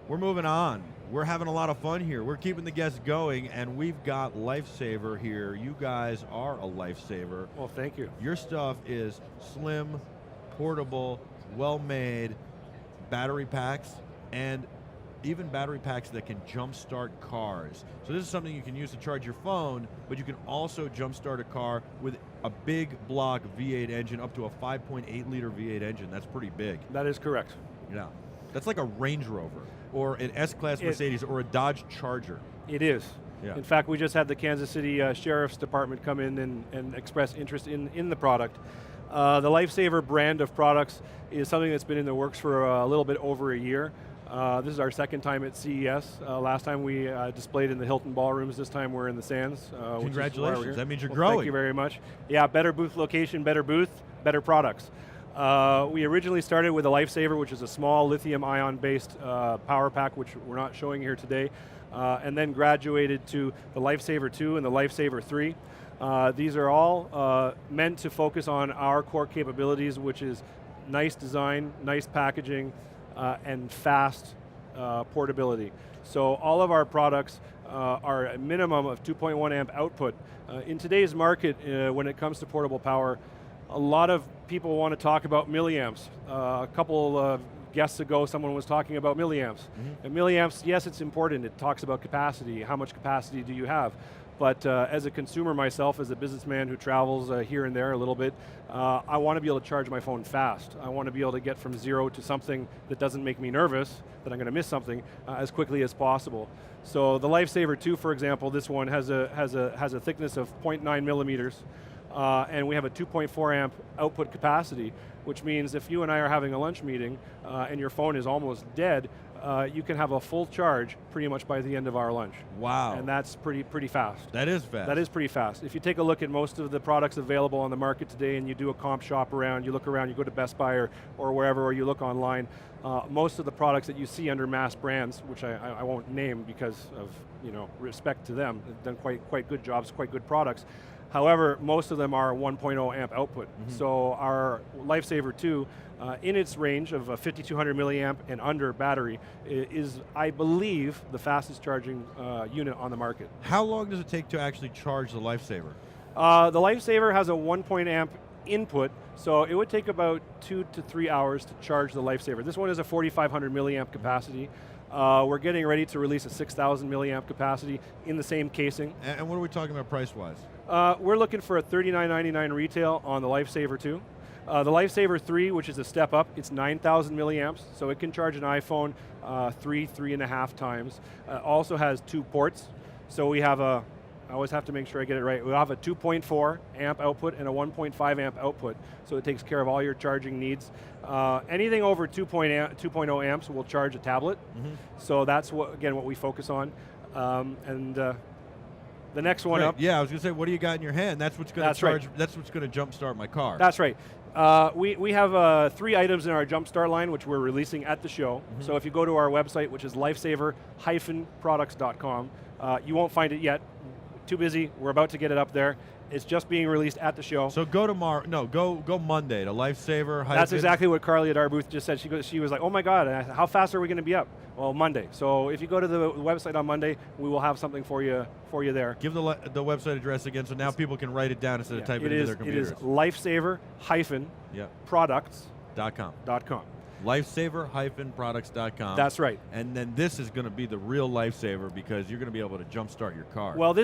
We're moving on. We're having a lot of fun here. We're keeping the guests going, and we've got Lifesaver here. You guys are a lifesaver. Well, thank you. Your stuff is slim, portable, well-made, battery packs, and even battery packs that can jumpstart cars. So this is something you can use to charge your phone, but you can also jumpstart a car with a big block V8 engine, up to a 5.8 liter V8 engine. That's pretty big. That is correct. Yeah. That's like a Range Rover, or an S-Class Mercedes, or a Dodge Charger. It is. Yeah. In fact, we just had the Kansas City Sheriff's Department come in and express interest in the product. The Lifesaver brand of products is something that's been in the works for a little bit over a year. This is our second time at CES. Last time we displayed in the Hilton ballrooms. This time we're in the Sands. Congratulations, that means you're well, growing. Thank you very much. Yeah, better booth location, better booth, better products. We originally started with a Lifesaver, which is a small lithium-ion based power pack, which we're not showing here today, and then graduated to the Lifesaver 2 and the Lifesaver 3. These are all meant to focus on our core capabilities, which is nice design, nice packaging, and fast portability. So all of our products are a minimum of 2.1 amp output. In today's market, when it comes to portable power, a lot of people want to talk about milliamps. A couple of guests ago, someone was talking about milliamps. And milliamps, yes, it's important. It talks about capacity. How much capacity do you have? But as a consumer myself, as a businessman who travels here and there a little bit, I want to be able to charge my phone fast. I want to be able to get from 0 to something that doesn't make me nervous, that I'm going to miss something, as quickly as possible. So the Lifesaver 2, for example, this one has a thickness of 0.9 millimeters, and we have a 2.4 amp output capacity, which means if you and I are having a lunch meeting and your phone is almost dead, you can have a full charge pretty much by the end of our lunch. Wow. And that's pretty fast. That is fast. That is pretty fast. If you take a look at most of the products available on the market today and you do a comp shop around, you look around, you go to Best Buy or wherever, or you look online, most of the products that you see under mass brands, which I won't name because of respect to them, they've done quite good jobs, quite good products. However, most of them are 1.0 amp output. So our Lifesaver 2, in its range of a 5200 milliamp and under battery, is, I believe, the fastest charging unit on the market. How long does it take to actually charge the Lifesaver? The Lifesaver has a 1.0 amp input, so it would take about 2 to 3 hours to charge the Lifesaver. This one is a 4500 milliamp capacity. We're getting ready to release a 6000 milliamp capacity in the same casing. And what are we talking about price-wise? We're looking for a $39.99 retail on the Lifesaver 2. The Lifesaver 3, which is a step up, it's 9,000 milliamps, so it can charge an iPhone 3.5 times. Also has 2 ports, so we have I always have to make sure I get it right. We have a 2.4 amp output and a 1.5 amp output, so it takes care of all your charging needs. Anything over 2.0 amps will charge a tablet, so that's what we focus on. The next one up. Yeah, I was going to say, what do you got in your hand? That's what's going to charge. Right. That's what's going to jumpstart my car. That's right. We have 3 items in our Jumpstart line, which we're releasing at the show. So if you go to our website, which is lifesaver-products.com, you won't find it yet. Too busy. We're about to get it up there. It's just being released at the show. So go tomorrow. No, go Monday to Lifesaver. That's exactly what Carly at our booth just said. She was like, "Oh my God, how fast are we going to be up?" Well, Monday. So if you go to the website on Monday, we will have something for you there. Give the website address again, so now people can write it down instead of typing it into their computers. It is lifesaver-products.com. Lifesaver-products.com. That's right. And then this is going to be the real Lifesaver because you're going to be able to jumpstart your car. Well,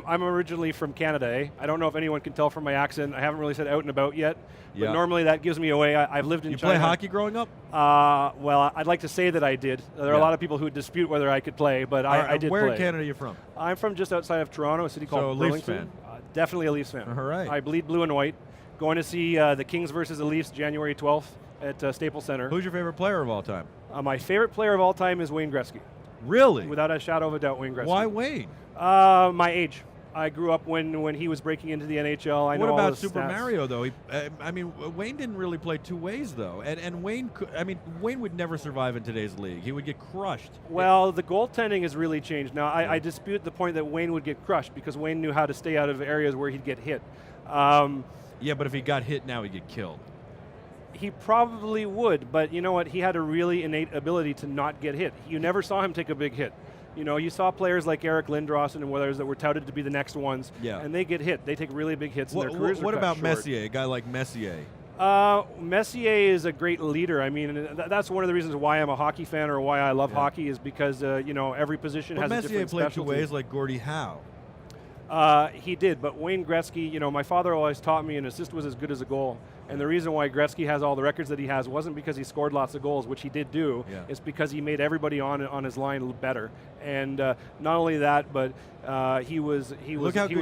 I'm originally from Canada, eh? I don't know if anyone can tell from my accent. I haven't really said out and about yet, but normally that gives me away. I've lived in China. You play hockey growing up? Well, I'd like to say that I did. There are a lot of people who dispute whether I could play, but I did play. Where in Canada are you from? I'm from just outside of Toronto, a city called Burlington. Leafs fan. Definitely a Leafs fan. All right. I bleed blue and white. Going to see the Kings versus the Leafs January 12th at Staples Center. Who's your favorite player of all time? My favorite player of all time is Wayne Gretzky. Really? Without a shadow of a doubt, Wayne Gretzky. Why Wayne? My age. I grew up when he was breaking into the NHL. I know all about his Super stats. Mario though? Wayne didn't really play 2 ways though, and Wayne would never survive in today's league. He would get crushed. Well, the goaltending has really changed. Now, I dispute the point that Wayne would get crushed because Wayne knew how to stay out of areas where he'd get hit. Yeah, but if he got hit now, he'd get killed. He probably would, but you know what? He had a really innate ability to not get hit. You never saw him take a big hit. You know, you saw players like Eric Lindros and others that were touted to be the next ones, and they get hit. They take really big hits, and their careers are cut What about short. Messier, a guy like Messier? Messier is a great leader. I mean, that's one of the reasons why I'm a hockey fan or why I love hockey is because, you know, every position has a different Messier played specialty. two ways like Gordie Howe. He did, but Wayne Gretzky, you know, my father always taught me an assist was as good as a goal. And the reason why Gretzky has all the records that he has wasn't because he scored lots of goals, which he did do. It's because he made everybody on his line better. And not only that, but he was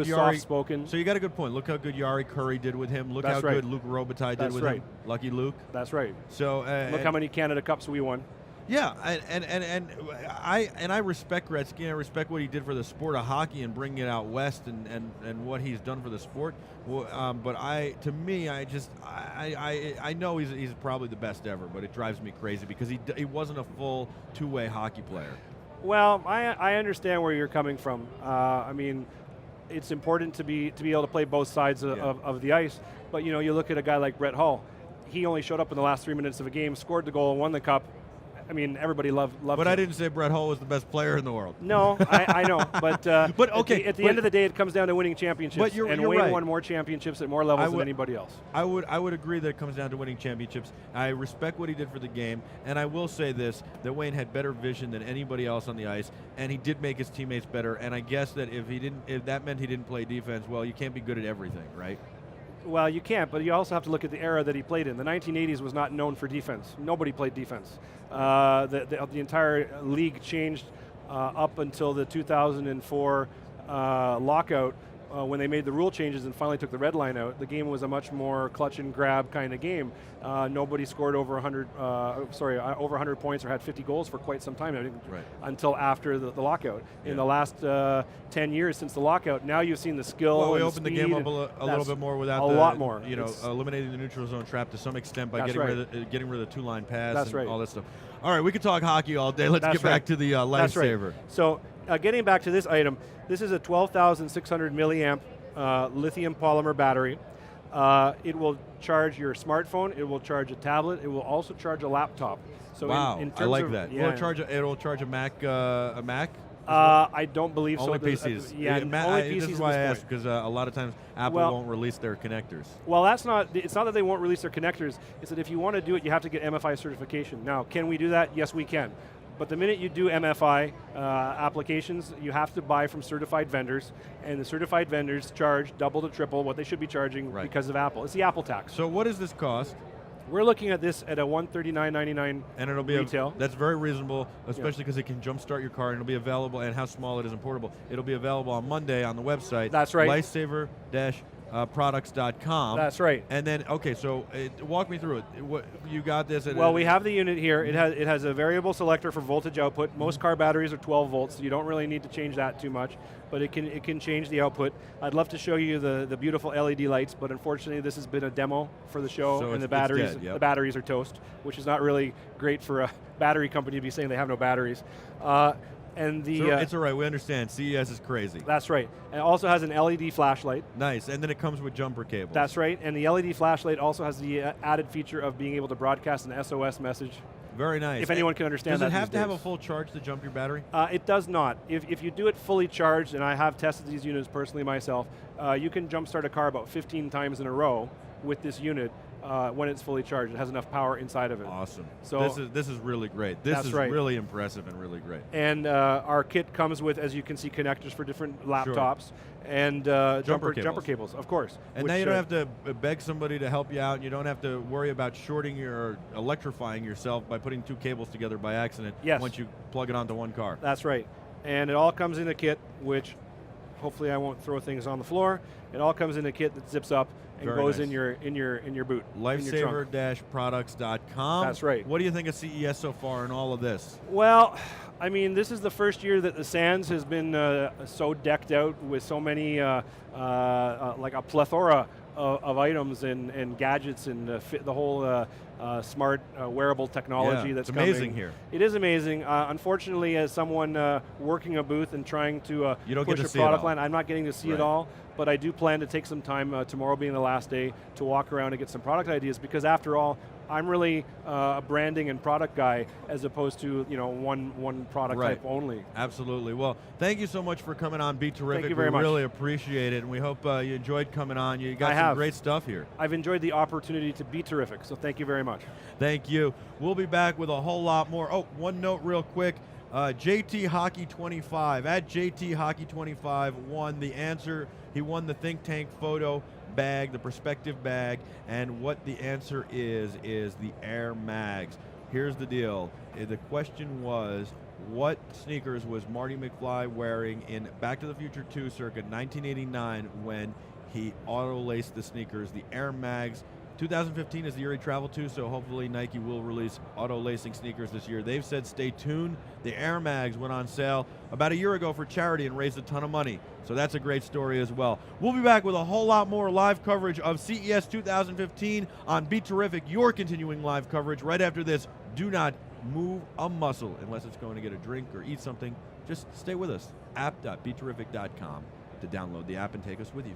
soft spoken. So you got a good point. Look how good Yari Curry did with him. Look how good Luke Robitaille did with him. Lucky Luke. That's right. So look how many Canada Cups we won. Yeah, and I respect Gretzky, and I respect what he did for the sport of hockey and bringing it out west, and what he's done for the sport. Well, but I know he's probably the best ever, but it drives me crazy because he wasn't a full two-way hockey player. Well, I understand where you're coming from. I mean, it's important to be able to play both sides of the ice. But you know, you look at a guy like Brett Hull. He only showed up in the last 3 minutes of a game, scored the goal, and won the cup. I mean, everybody loved him. But I didn't say Brett Hull was the best player in the world. No, I know. But, okay, at the end of the day, it comes down to winning championships. But you're Wayne right. won more championships at more levels than anybody else. I would agree that it comes down to winning championships. I respect what he did for the game, and I will say this, that Wayne had better vision than anybody else on the ice, and he did make his teammates better, and I guess that if that meant he didn't play defense, well, you can't be good at everything, right? Well, you can't, but you also have to look at the era that he played in. The 1980s was not known for defense. Nobody played defense. The entire league changed up until the 2004 lockout when they made the rule changes and finally took the red line out. The game was a much more clutch and grab kind of game. Nobody scored over 100 points or had 50 goals for quite some time, I think, until after the lockout. In the last 10 years since the lockout, now you've seen the skill. Well, we and opened the game up a little bit more without a lot more. You know, eliminating the neutral zone trap to some extent by getting rid of the two-line pass and all that stuff. All right, we could talk hockey all day. Let's get back to the Lifesaver. So getting back to this item, this is a 12,600 milliamp lithium polymer battery. It will charge your smartphone. It will charge a tablet. It will also charge a laptop. So wow, in terms I like of, that. Yeah, It'll charge a Mac. A Mac. I don't believe only so. PCs. Only PCs. This is why I asked, because a lot of times Apple won't release their connectors. Well, it's not that they won't release their connectors. It's that if you want to do it, you have to get MFI certification. Now, can we do that? Yes, we can. But the minute you do MFI applications, you have to buy from certified vendors, and the certified vendors charge double to triple what they should be charging because of Apple. It's the Apple tax. So what does this cost? We're looking at this at a $139.99 and it'll be retail. That's very reasonable, especially because it can jumpstart your car, and it'll be available, and how small it is and portable. It'll be available on Monday on the website. That's right. Lifesaver-products.com. That's right. And then, okay, so walk me through it. You got this. Well, we have the unit here. It has a variable selector for voltage output. Most car batteries are 12 volts, so you don't really need to change that too much, but it can change the output. I'd love to show you the beautiful LED lights, but unfortunately this has been a demo for the show, so and the batteries are toast, which is not really great for a battery company to be saying they have no batteries. It's all right, we understand. CES is crazy. That's right. And it also has an LED flashlight. Nice, and then it comes with jumper cables. That's right, and the LED flashlight also has the added feature of being able to broadcast an SOS message. Very nice. If anyone can understand that. Does it have to have a full charge to jump your battery? It does not. If you do it fully charged, and I have tested these units personally myself, you can jumpstart a car about 15 times in a row with this unit. When it's fully charged, it has enough power inside of it. Awesome. So this is really great. This is really impressive and really great. And our kit comes with, as you can see, connectors for different laptops and jumper cables, of course. And now you don't have to beg somebody to help you out. You don't have to worry about shorting or electrifying yourself by putting two cables together by accident. Yes. Once you plug it onto one car. That's right. And it all comes in a kit, which hopefully I won't throw things on the floor. It all comes in a kit that zips up and goes in your boot. Lifesaver-products.com. That's right. What do you think of CES so far in all of this? Well, I mean, this is the first year that the Sands has been so decked out with so many, like a plethora of items and gadgets and the whole smart wearable technology that's coming. It's amazing here. It is amazing. Unfortunately, as someone working a booth and trying to push a product line, I'm not getting to see it all, but I do plan to take some time tomorrow being the last day to walk around and get some product ideas, because after all, I'm really a branding and product guy as opposed to one product Right. type only. Absolutely. Well, thank you so much for coming on BeTerrific. Thank you very much. We really appreciate it, and we hope you enjoyed coming on. You got I some have. great stuff here. I've enjoyed the opportunity to be terrific, so thank you very much. Thank you. We'll be back with a whole lot more. Oh, one note real quick. JT Hockey 25, at JT Hockey 25 won the answer. He won the Think Tank photo bag, the perspective bag, and what the answer is the Air Mags. Here's the deal. The question was, what sneakers was Marty McFly wearing in Back to the Future 2 circa 1989 when he auto-laced the sneakers? The Air Mags. 2015 is the year he traveled to, so hopefully Nike will release auto-lacing sneakers this year. They've said stay tuned. The Air Mags went on sale about a year ago for charity and raised a ton of money, so that's a great story as well. We'll be back with a whole lot more live coverage of CES 2015 on BeTerrific, your continuing live coverage right after this. Do not move a muscle unless it's going to get a drink or eat something. Just stay with us. app.beterrific.com to download the app and take us with you.